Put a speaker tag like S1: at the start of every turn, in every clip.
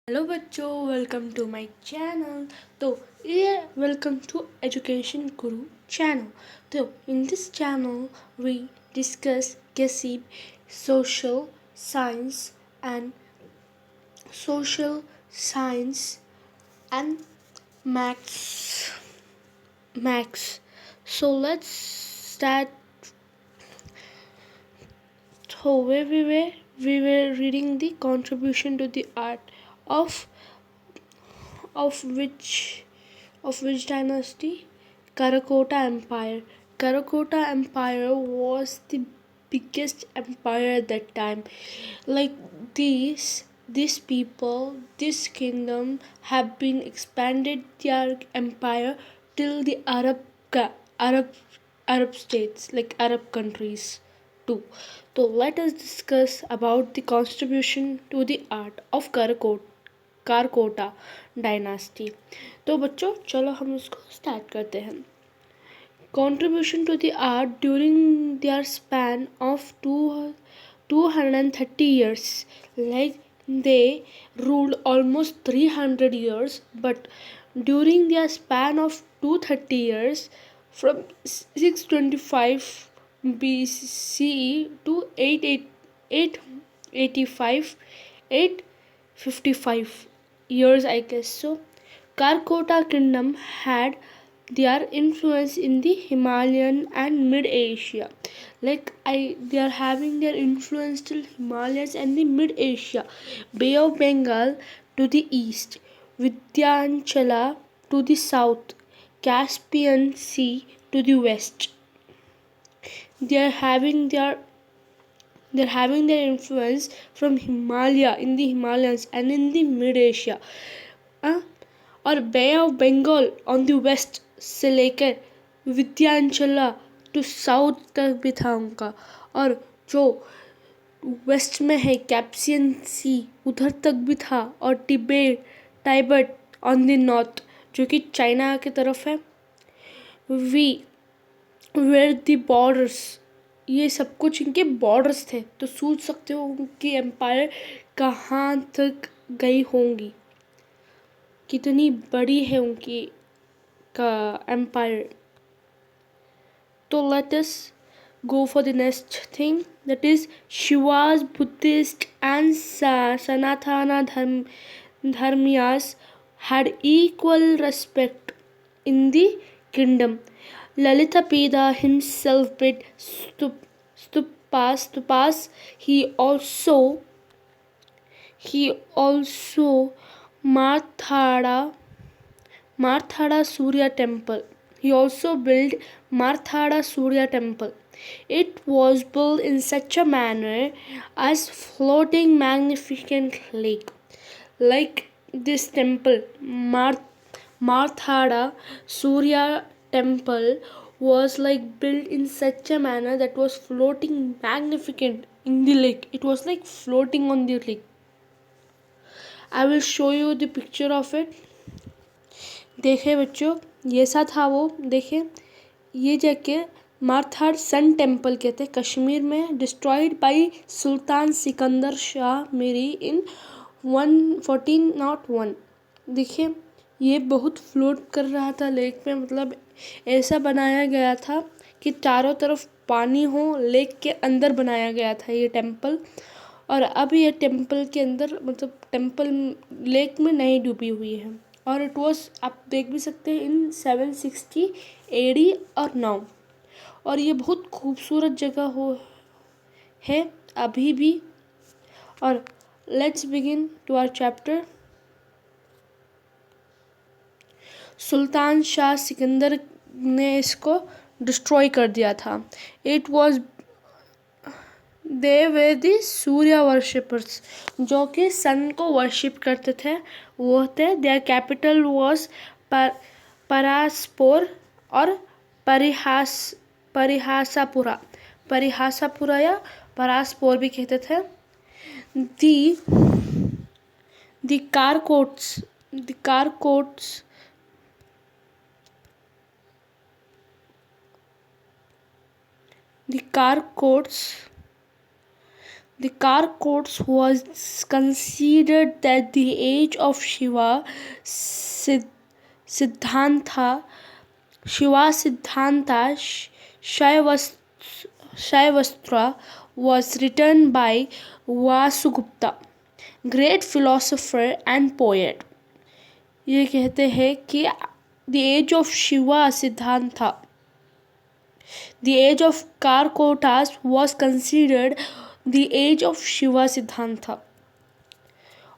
S1: Hello बच्चों, welcome to my channel. तो ये welcome to education Guru channel. तो in this channel we discuss gossip, social science and social science and maths. Max. So let's start. So where we were reading the contribution to the art of of which of which dynasty? Karakota Empire. Karakota Empire was the biggest empire at that time. Like these people, this kingdom have been expanded their empire till the Arab Arab states, like Arab countries too. So let us discuss about the contribution to the art of Karkota dynasty. तो बच्चों चलो हम इसको start करते हैं। Contribution to the art during their span of 230 years. Like they ruled almost 300 years, but during their span of 230 years, from 625 BCE to 885 855 years, I guess so. Karkota kingdom had their influence in the Himalayan and Mid Asia. They are having their influence till Himalayas and the Mid Asia. Bay of Bengal to the east, Vidyanchala to the south, Caspian Sea to the west. They are having their influence from Himalaya, in the Himalayas and in the Mid Asia. और Bay of Bengal on the west से लेकर Vindhyachal to south तक भी था उनका। और जो waste में है कैप्सियन सी उधर तक भी था। और टाइबेट ऑन द नॉर्थ जो कि चाइना की तरफ है। वी वेयर द बॉर्डर्स, ये सब कुछ इनके बॉर्डर्स थे। तो सोच सकते हो उनकी एम्पायर कहाँ तक गई होंगी, कितनी बड़ी है उनकी का एम्पायर। तो let us go for the next thing, that is Shiva's Buddhist and Sanatana dharmiyas had equal respect in the kingdom. Lalitapeda himself built stupas. He also Marthada Surya temple. He also built Marthada Surya temple. It was built in such a manner as floating magnificent lake. Like this temple, Marthada Surya temple was like built in such a manner that was floating magnificent in the lake. It was like floating on the lake. I will show you the picture of it. देखे बच्चों, ये सा था वो। देखे ये जगह मार्थार sun temple कहते हैं, कश्मीर में, डिस्ट्रॉयड बाय सुल्तान सिकंदर शाह मीरी इन 1401। देखिए ये बहुत फ्लोट कर रहा था लेक में, मतलब ऐसा बनाया गया था कि चारों तरफ पानी हो, लेक के अंदर बनाया गया था ये टेम्पल। और अब ये टेम्पल के अंदर, मतलब टेम्पल लेक में नहीं डूबी हुई है। और इट वॉज, आप देख भी सकते हैं, इन 760 AD और नाउ। और ये बहुत खूबसूरत जगह है अभी भी। और let's begin to our chapter. Sultan Shah Sikandar ने इसको डिस्ट्रॉय कर दिया था। It was they were the Surya worshippers, जो कि सन को वर्शिप करते थे, वो थे। देयर कैपिटल वॉज परासपोर और परिहासापुरा। परिहासापुरा या परासपोर भी कहते थे। दी the कारकोट्स The Karkots was considered that the age of Siddhanta, Shaivastra was written by Vasugupta, great philosopher and poet. ये कहते हैं कि the age of Shiva Siddhanta, the age of Karkotas was considered the age of Shiva Siddhanta.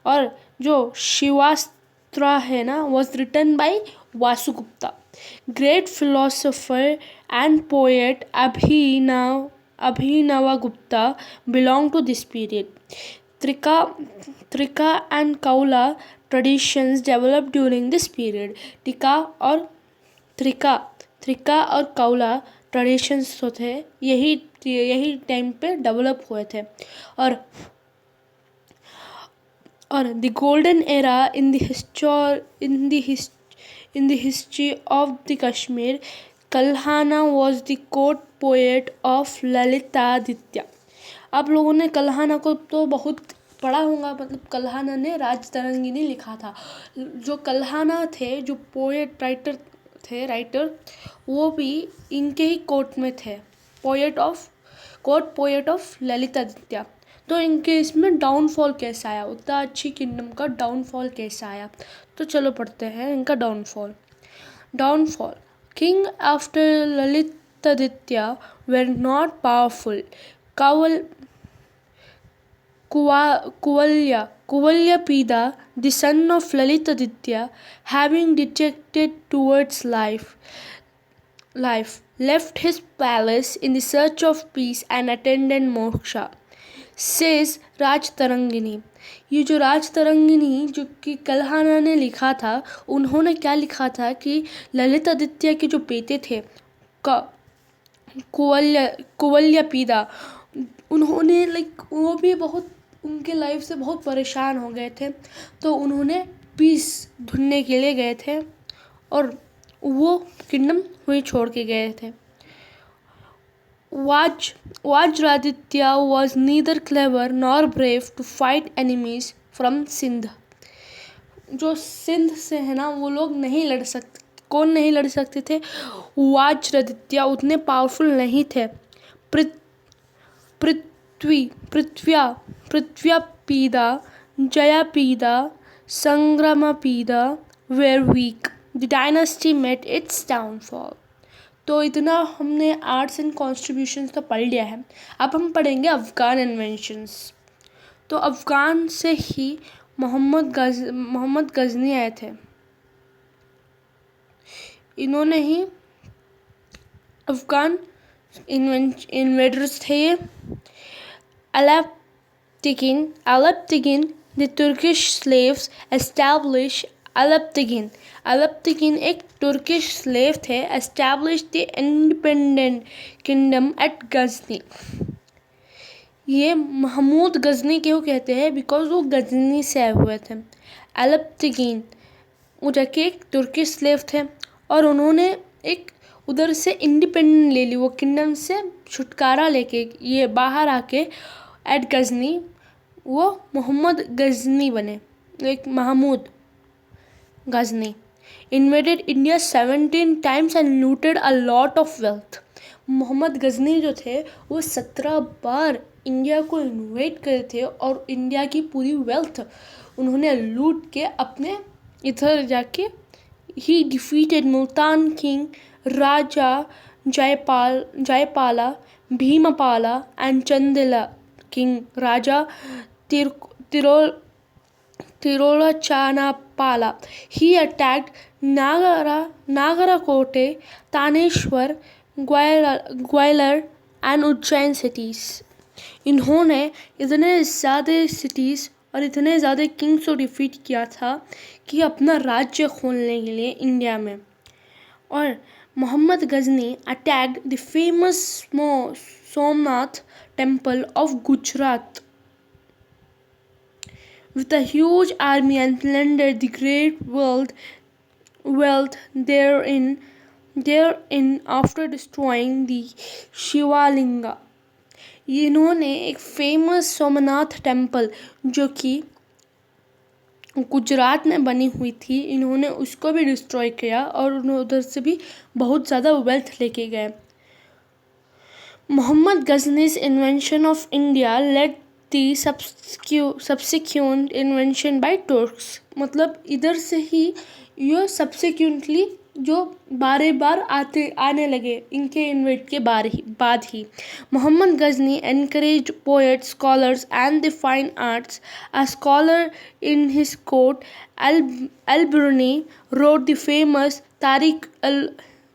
S1: और जो शिवास्त्र है ना was written by Vasugupta, great philosopher and poet Abhinavagupta belong to this period. Trika and Kaula traditions developed during this period. Trika और काउला traditions जो थे यही time पे develop हुए थे. और the golden era in the history of the Kashmir, Kalhana was the court poet of Lalitaditya. आप लोगों ने कल्हाना को तो बहुत पढ़ा होगा, मतलब कल्हाना ने राजतरंगिनी लिखा था. जो कल्हाना थे, जो राइटर, वो भी इनके ही कोर्ट में थे, कोर्ट पोएट ऑफ ललितादित्य. तो इनके इसमें डाउनफॉल कैसा आया, उतना अच्छी किंगडम का डाउनफॉल कैसा आया, तो चलो पढ़ते हैं इनका downfall. King after Lalitaditya were not powerful. Kuvalya the son of Lalitaditya, having dejected towards life, left his palace in the search of peace and attended moksha, says Rajatarangini. ये जो राजतरंगिनी जो कि कल्हाना ने लिखा था, उन्होंने क्या लिखा था कि ललितादित्य के जो बेटे थे कुवल्यपीदा, उन्होंने वो भी बहुत उनके लाइफ से बहुत परेशान हो गए थे, तो उन्होंने पीस ढूंढने के लिए गए थे और वो किंगडम वही छोड़ के गए थे. Vajraditya was neither clever nor brave to fight enemies from Sindh. जो सिंध से है ना, वो लोग नहीं लड़ सकते. कौन नहीं लड़ सकते थे? वज्रादित्य उतने पावरफुल नहीं थे. पृथ्व्यापीदा, जयापीदा, संग्रामपीदा were weak. The dynasty met its downfall. तो इतना हमने आर्ट्स एंड कॉन्स्ट्रीब्यूशंस तो पढ़ लिया है. अब हम पढ़ेंगे अफ़गान इन्वेंशंस. तो अफ़गान से ही मोहम्मद गजनी आए थे. इन्होंने ही अफ़गान इन्वेडर्स थे ये. Alaptigin, the Turkish slaves established Alaptigin एक तुर्किश स्लेव थे, established the independent kingdom at Ghazni. ये महमूद गजनी क्यों कहते हैं? बिकॉज वो गजनी से आए हुए थे. Alaptigin वो जाके एक तुर्किश स्लेव थे और उन्होंने एक उधर से इंडिपेंडेंट ले ली, वो किंगडम से छुटकारा लेके ये बाहर आके एट गजनी वो मोहम्मद गजनी बने, एक Mahmud Ghazni. Invaded India 17 times and looted a lot of wealth. Mohammad Ghazni जो थे वो 17 बार इंडिया को इन्वेड करे थे और इंडिया की पूरी वेल्थ उन्होंने लूट के अपने इधर जाके. He defeated Multan king Raja Jayapala, Bhimapala and Chandela king Raja Tirolachanapala. He attacked Nagarakote, Taneshwar, Gwalior and Ujjain cities. इन्होंने इतने ज़्यादा सिटीज़ और इतने ज़्यादा किंग्स को डिफीट किया था कि अपना राज्य खोलने के लिए इंडिया में. और Mohammad Ghazni attacked the famous Somnath temple of Gujarat with a huge army and plundered the great wealth therein after destroying the Shivalinga. इन्होंने एक फेमस सोमनाथ टेम्पल जो कि गुजरात में बनी हुई थी, इन्होंने उसको भी डिस्ट्रॉय किया और उन्होंने उधर से भी बहुत ज़्यादा वेल्थ लेके गए। Mohammad गजनी's invention of India led the subsequent invention by Turks। मतलब इधर से ही ये subsequently जो बारे बार आने लगे इनके इन्वेट के बाद ही। Mohammad Ghazni encouraged poets, scholars and the fine arts। A scholar in his court, Al-Biruni, wrote the famous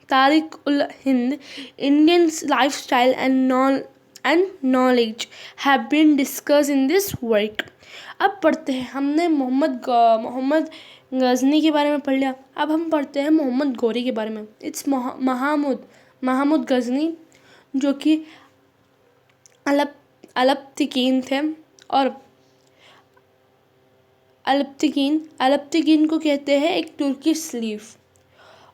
S1: Tariq-ul-Hind। Indians' lifestyle and knowledge have been discussed in this work। अब पढ़ते हैं, हमने मोहम्मद गजनी के बारे में पढ़ लिया, अब हम पढ़ते हैं मोहम्मद गौरी के बारे में। इट्स महमूद गजनी जो कि अलप्तिकीन थे और अलप्तिकीन को कहते हैं एक तुर्किश स्लीफ।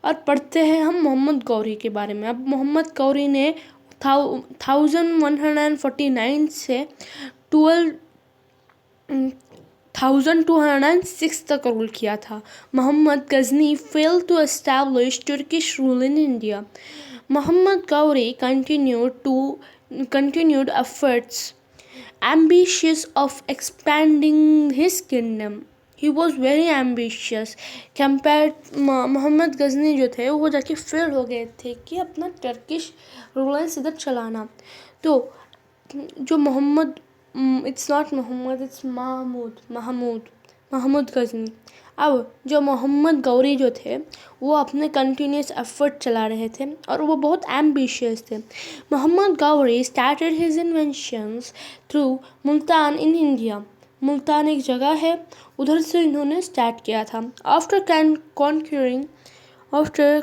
S1: और पढ़ते हैं हम मोहम्मद गौरी के बारे में। अब मोहम्मद गौरी ने 1149 से 1206 तक रूल किया था। Mohammad Ghazni failed to establish Turkish rule in India। Muhammad Ghauri continued efforts ambitious of expanding his kingdom। He was very ambitious compared Mohammad Ghazni जो थे वो जाके फेल हो गए थे कि अपना टर्किश रूलेंस इधर चलाना। तो जो it's not Mohammad, it's Mahmud Ghazni. अब जो मोहम्मद गौरी जो थे वो अपने कंटिन्यूस एफर्ट चला रहे थे और वो बहुत एम्बिशियस थे। Mohammad Ghori started his inventions through Multan in India. Multan एक जगह है, उधर से इन्होंने स्टार्ट किया था। After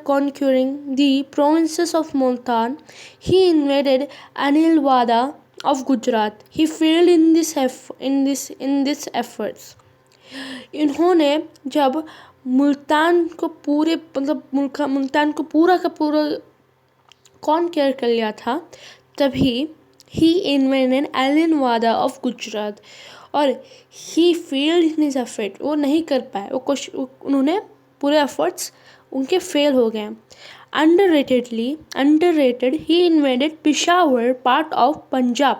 S1: conquering the provinces of Multan, he invaded Anilwada of Gujarat। He failed in this efforts। इन्होंने जब मुल्तान को पूरा का पूरा कॉन्क्वेयर कर लिया था तभी he invaded Anilwada of Gujarat और he failed in his effort। वो नहीं कर पाए, उन्होंने पूरे एफर्ट्स उनके फेल हो गए। underrated he invaded Peshawar part of Punjab।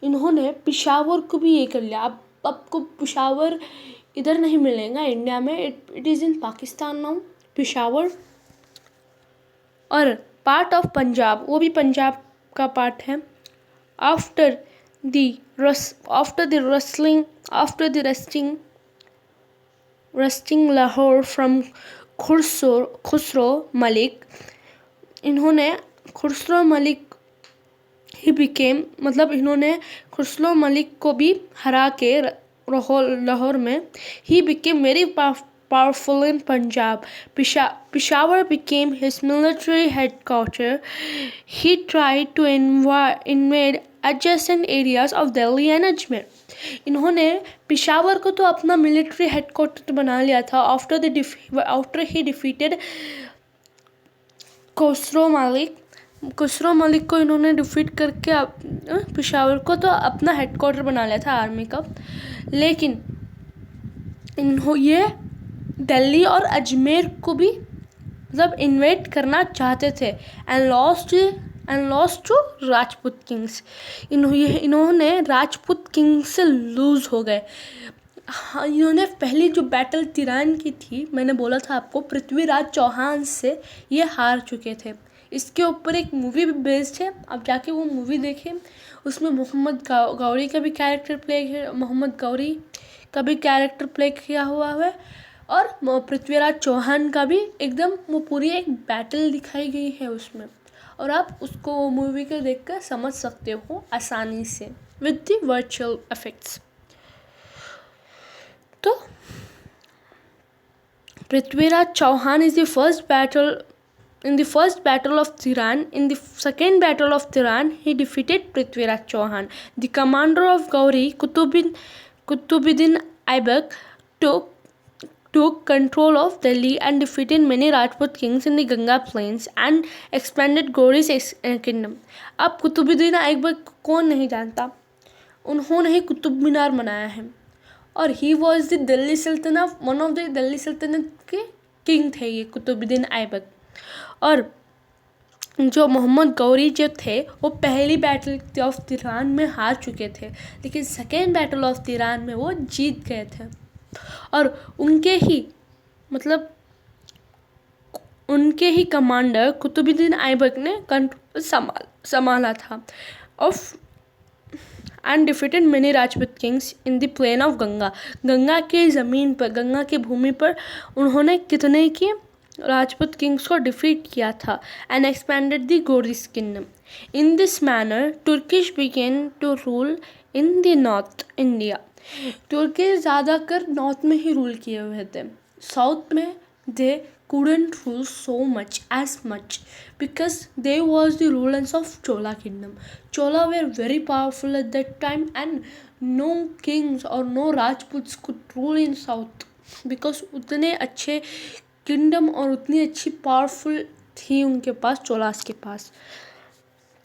S1: इन्होंने पिशावर को भी ये कर लिया। अब आपको पिशावर इधर नहीं मिलेगा इंडिया में, it is in Pakistan now Peshawar. और पार्ट ऑफ पंजाब, वो भी पंजाब का पार्ट है। after the wresting Lahore from Khusro Malik. इन्होंने खुसरो मलिक इन्होंने खुसरो मलिक को भी हरा के लाहौर में he became very powerful in Punjab। Peshawar became his military headquarters। He tried to invade adjacent areas of Delhi and Ajmer। इन्होंने पिशावर को तो अपना मिलिट्री हेडक्वार्टर बना लिया था after he defeated Khusro Malik को इन्होंने डिफीट करके पिशावर को तो अपना हेडक्वार्टर बना लिया था आर्मी का। लेकिन ये दिल्ली और अजमेर को भी इन्वेट करना चाहते थे and lost to Rajput kings. इन्होंने राजपूत किंग से लूज हो गए। हाँ, इन्होंने पहली जो बैटल तिरान की थी, मैंने बोला था आपको, पृथ्वीराज चौहान से ये हार चुके थे। इसके ऊपर एक मूवी भी बेस्ड है, आप जाके वो मूवी देखें। उसमें मोहम्मद गौरी का भी कैरेक्टर प्ले किया हुआ है और पृथ्वीराज चौहान का भी एकदम वो पूरी एक बैटल दिखाई गई है उसमें। और आप उसको मूवी को देखकर समझ सकते हो आसानी से विद द वर्चुअल इफेक्ट्स। तो Prithviraj Chauhan is the first battle of Tiran। In the second battle of Tiran, he defeated Prithviraj Chauhan। The commander of Gauri, Kutubuddin Aibak, took took control of Delhi and defeated many Rajput kings in the Ganga plains and expanded Ghori's kingdom. अब कुतुबुद्दीन ऐबक को कौन नहीं जानता, उन्होंने ही कुतुब मीनार बनाया है और he was the Delhi सल्तनत, वन ऑफ द दिल्ली सल्तनत के किंग थे ये कुतुबुद्दीन ऐबक। और जो मोहम्मद गौरी जो थे वो पहली बैटल ऑफ तिरान में हार चुके थे, लेकिन सेकेंड बैटल ऑफ तिरान में वो जीत गए थे और उनके ही कमांडर कुतुबुद्दीन ऐबक ने कंट्रोल संभाला था of and defeated many Rajput kings in the plain of Ganga. Ganga के ज़मीन पर, गंगा की भूमि पर उन्होंने कितने की राजपूत किंग्स को डिफीट किया था and expanded the Ghoris kingdom. In this manner Turkish began to rule in the north India. तुर्की ज़्यादातर नॉर्थ में ही रूल किए हुए थे, साउथ में दे couldn't rule so much because they was the rulers of Chola kingdom. Chola were very powerful at that time and no kings or no Rajputs could rule in south because उतने अच्छे kingdom और उतनी अच्छी powerful थी उनके पास, चोलास के पास।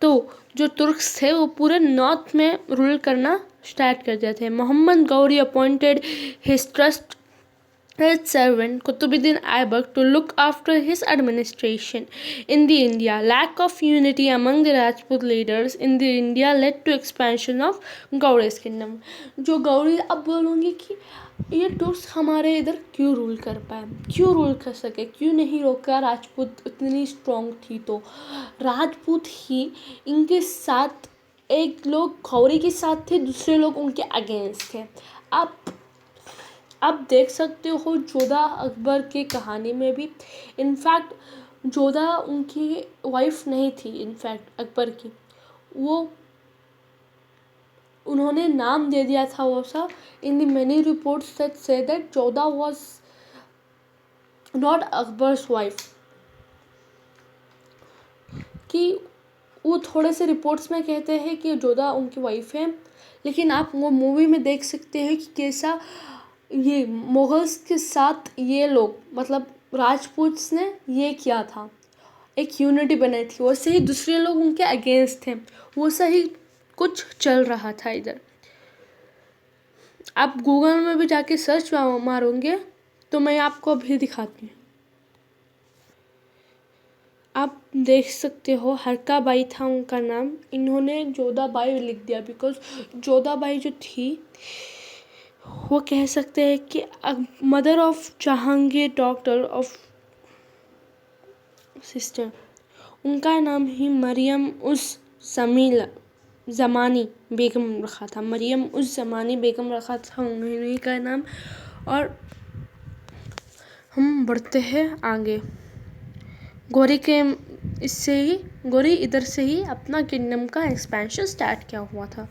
S1: तो जो तुर्क्स थे वो पूरे नॉर्थ में रूल करना स्टार्ट कर दिया थे। Mohammad Ghori appointed his trust his servant Qutbuddin Aibak to look after his administration in the India. Lack of unity among the Rajput leaders in the India led to expansion of Gauri's kingdom. जो गौरी अब बोलूँगी कि ये टुर्क्स हमारे इधर क्यों rule कर पाए, क्यों रूल कर सके, क्यों नहीं रोका, राजपूत इतनी स्ट्रॉन्ग थी तो राजपूत ही इनके साथ, एक लोग गौरी के साथ थे, दूसरे लोग उनके अगेंस्ट थे। आप देख सकते हो जोधा अकबर की कहानी में भी, इनफैक्ट जोधा उनकी वाइफ नहीं थी, इनफैक्ट अकबर की, वो उन्होंने नाम दे दिया था वो सब। In the many reports that say that Jodha was not Akbar's wife, कि वो थोड़े से रिपोर्ट्स में कहते हैं कि जोधा उनकी वाइफ है, लेकिन आप वो मूवी में देख सकते हैं कि कैसा ये मुगल्स के साथ ये लोग, मतलब राजपूत्स ने ये किया था, एक यूनिटी बनाई थी, वैसे ही दूसरे लोग उनके अगेंस्ट थे, वैसा ही कुछ चल रहा था इधर। आप गूगल में भी जाके सर्च मारोगे तो मैं आपको अभी दिखाती हूँ, आप देख सकते हो। हरका बाई था उनका नाम, इन्होंने जोधा बाई लिख दिया बिकॉज जोधा बाई जो थी वो कह सकते हैं कि mother of Jahangir, doctor of sister, उनका नाम ही मरियम उस ज़मानी बेगम रखा था, मरियम उस ज़मानी बेगम रखा था उन्होंने का नाम। और हम बढ़ते हैं आगे। गौरी इधर से ही अपना किंगडम का एक्सपेंशन स्टार्ट किया हुआ था।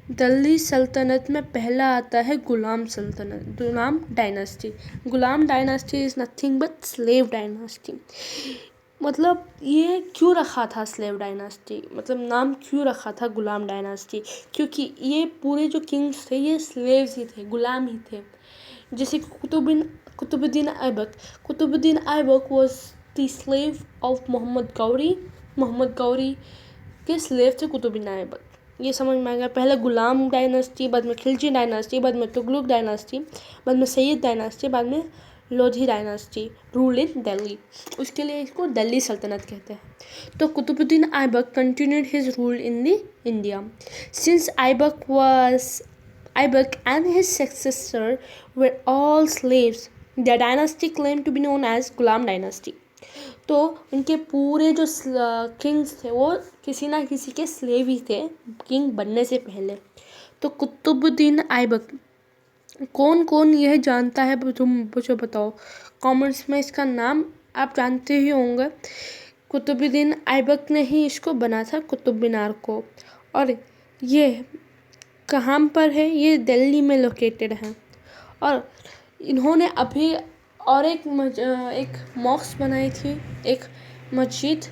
S1: दिल्ली सल्तनत में पहला आता है गुलाम सल्तनत, गुलाम डायनास्टी। गुलाम dynasty is nothing but slave dynasty. मतलब ये क्यों रखा था स्लेव डायनास्टी, मतलब नाम क्यों रखा था गुलाम डायनास्टी, क्योंकि ये पूरे जो किंग्स थे ये स्लेव्स ही थे, गुलाम ही थे। जैसे Qutbuddin Aibak was the slave of Mohammad Ghori. Mohammad Ghori के स्लेव थे कुतुबुद्दीन ऐबक, ये समझ में आ गया। पहले गुलाम डायनास्टी, बाद में खिलजी डायनास्टी, बाद में तुगलक डायनास्टी, बाद में सैयद डायनास्टी, बाद में Lodi dynasty rule in Delhi. उसके लिए इसको दिल्ली सल्तनत कहते हैं। तो Qutbuddin Aibak continued his rule in the India since Aibak and his successor were all slaves. The dynasty claimed to be known as Ghulam dynasty. तो उनके पूरे जो किंग्स थे वो किसी ना किसी के स्लेव ही थे किंग बनने से पहले। तो कुतुबुद्दीन ऐबक कौन कौन यह जानता है, तुम मुझे बताओ कमेंट्स में। इसका नाम आप जानते ही होंगे, कुतुबुद्दीन ऐबक ने ही इसको बना था, कुतुब मीनार को। और ये कहाँ पर है, ये दिल्ली में लोकेटेड है। और इन्होंने अभी और एक मॉस्क बनाई थी, एक मस्जिद,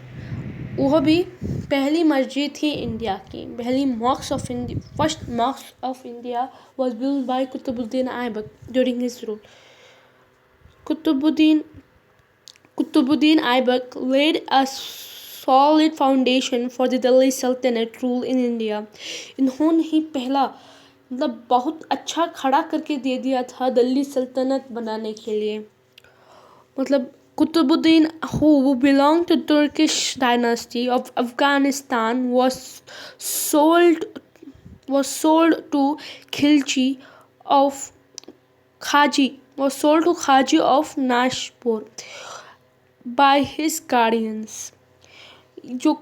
S1: वह भी पहली मस्जिद थी इंडिया की, पहली mosque of India, first mosque of India was built by Qutbuddin Aibak during his rule. Qutbuddin Aibak laid a solid foundation for the Delhi Sultanate rule in India. इन्होंने ही पहला मतलब बहुत अच्छा खड़ा करके दे दिया था दिल्ली सल्तनत बनाने के लिए. मतलब Qutbuddin, who belonged to Turkish dynasty of Afghanistan, was sold to Khilji of Khaji of Nashpur by his guardians. जो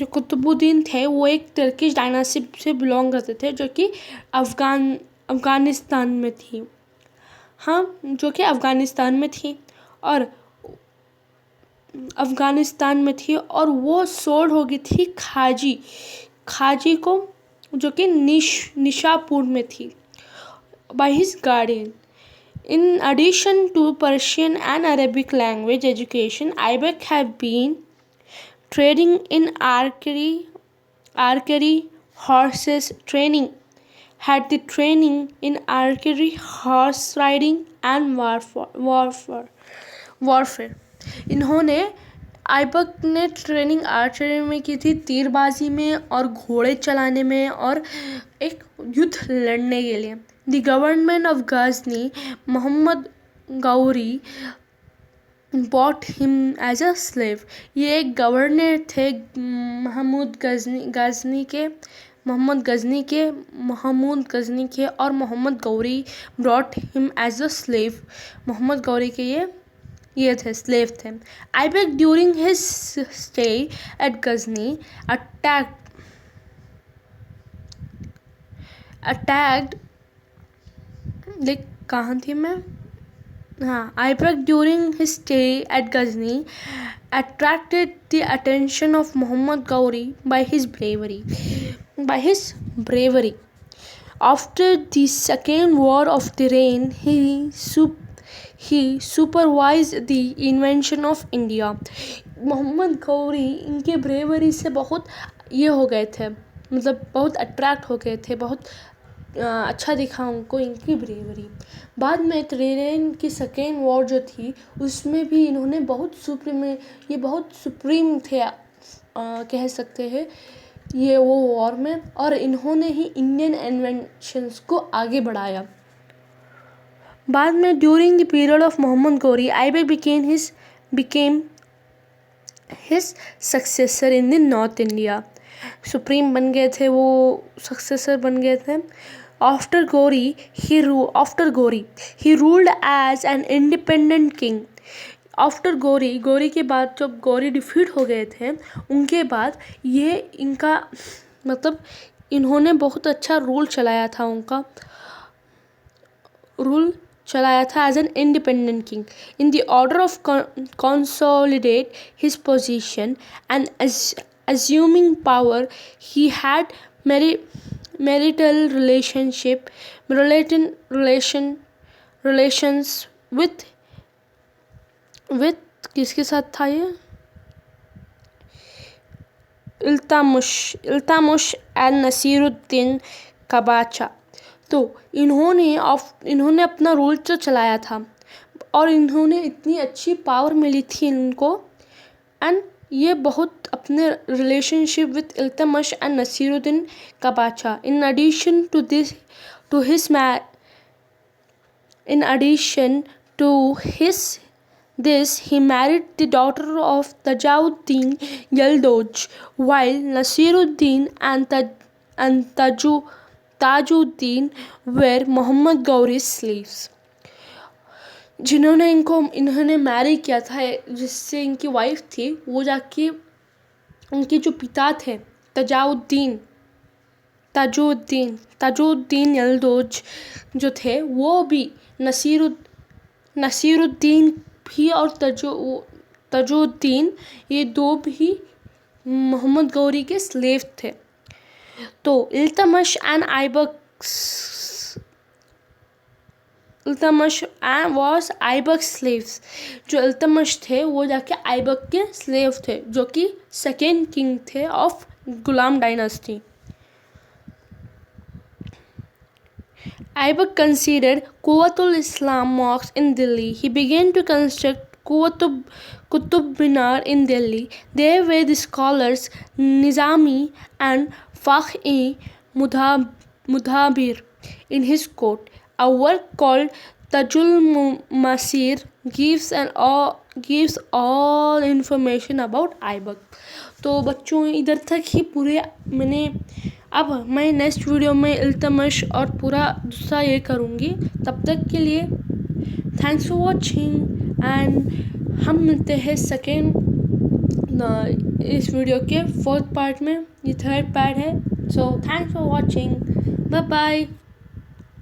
S1: कुतुबुद्दीन थे वो एक टर्किश डायनास्टी से बिलोंग करते थे जो कि अफगानिस्तान में थी. हाँ, जो कि अफगानिस्तान में थी और वो सोल्ड हो गई थी खाजी को जो कि निशापुर में थी by his guardian. In addition to Persian and Arabic language education, Aibak had been trading in archery, horses training, had the training in archery, horse riding and warfare. इन्होंने आइबक ने ट्रेनिंग आर्चरी में की थी, तीरबाजी में और घोड़े चलाने में और एक युद्ध लड़ने के लिए. The government of Ghazni, Muhammad Ghauri, bought him as a slave. ये एक गवर्नर थे महमूद गजनी के और Mohammad Ghori brought him as a slave. Mohammad Ghori के ये थे slave थे. Aibak during his stay at Ghazni attacked कहाँ थी मैं? हाँ, Aibak during his stay at Ghazni attracted the attention of Muhammad Ghauri by his bravery. After the Second War of the Reign, he supervised the invention of India. Mohammad Ghori इनके bravery से बहुत ये हो गए थे, मतलब बहुत अट्रैक्ट हो गए थे, बहुत अच्छा दिखा उनको इनकी ब्रेवरी. बाद में ट्रेन की सेकेंड वॉर जो थी उसमें भी इन्होंने बहुत सुप्रीम थे कह सकते हैं ये वो वॉर में, और इन्होंने ही इंडियन इन्वेंशंस को आगे बढ़ाया. बाद में during the period of Mohammad Ghori Aibak became his successor in the North India. Supreme बन गए थे, वो सक्सेसर बन गए थे. After Gori, he ruled as an independent king. After Gori के बाद जब गौरी डिफीट हो गए थे उनके बाद ये इनका मतलब इन्होंने बहुत अच्छा रूल चलाया था as an independent king. In the order of consolidate his position and assuming power, he had marital relations with किसके साथ था ये? इल्तुतमिश एंड नसीरुद्दीन कबाचा. तो इन्होंने अपना रूल तो चलाया था और इन्होंने इतनी अच्छी पावर मिली थी इनको, एंड ये बहुत अपने relationship with Iltutmish and Nasiruddin Qabacha. In addition to this, he married the daughter of Tajuddin Yaldoj, while Nasiruddin and Tajuddin were Muhammad Ghauri's slaves. इन्होंने मैरी किया था जिससे इनकी वाइफ थी, वो जाके उनके जो पिता थे ताजुद्दीन यल्दोज जो थे वो भी नसीरुद्दीन भी और ताजुद्दीन ये दो भी मोहम्मद गौरी के स्लेव थे. तो Iltutmish and Aibak Iltutmish and was Aibak slaves. जो इल्तुतमिश थे वो जाके आइबक के स्लेव थे, जो कि सेकेंड किंग थे of Ghulam dynasty. Aibak considered Quwwatul Islam mosques in Delhi. He began to construct Qutub Minar in Delhi. There were the scholars Nizami and Fakh-e Mudhabir in his court. A work called Tajul Masir gives all information about Aibak. तो बच्चों इधर तक ही पूरे मैंने, अब मैं next video में इल्तुतमिश और पूरा दूसरा ये करूँगी। तब तक के लिए थैंक्स फॉर वॉचिंग एंड हम मिलते हैं सेकेंड इस वीडियो के फोर्थ पार्ट में। ये थर्ड पार्ट है। So thanks for watching, bye bye.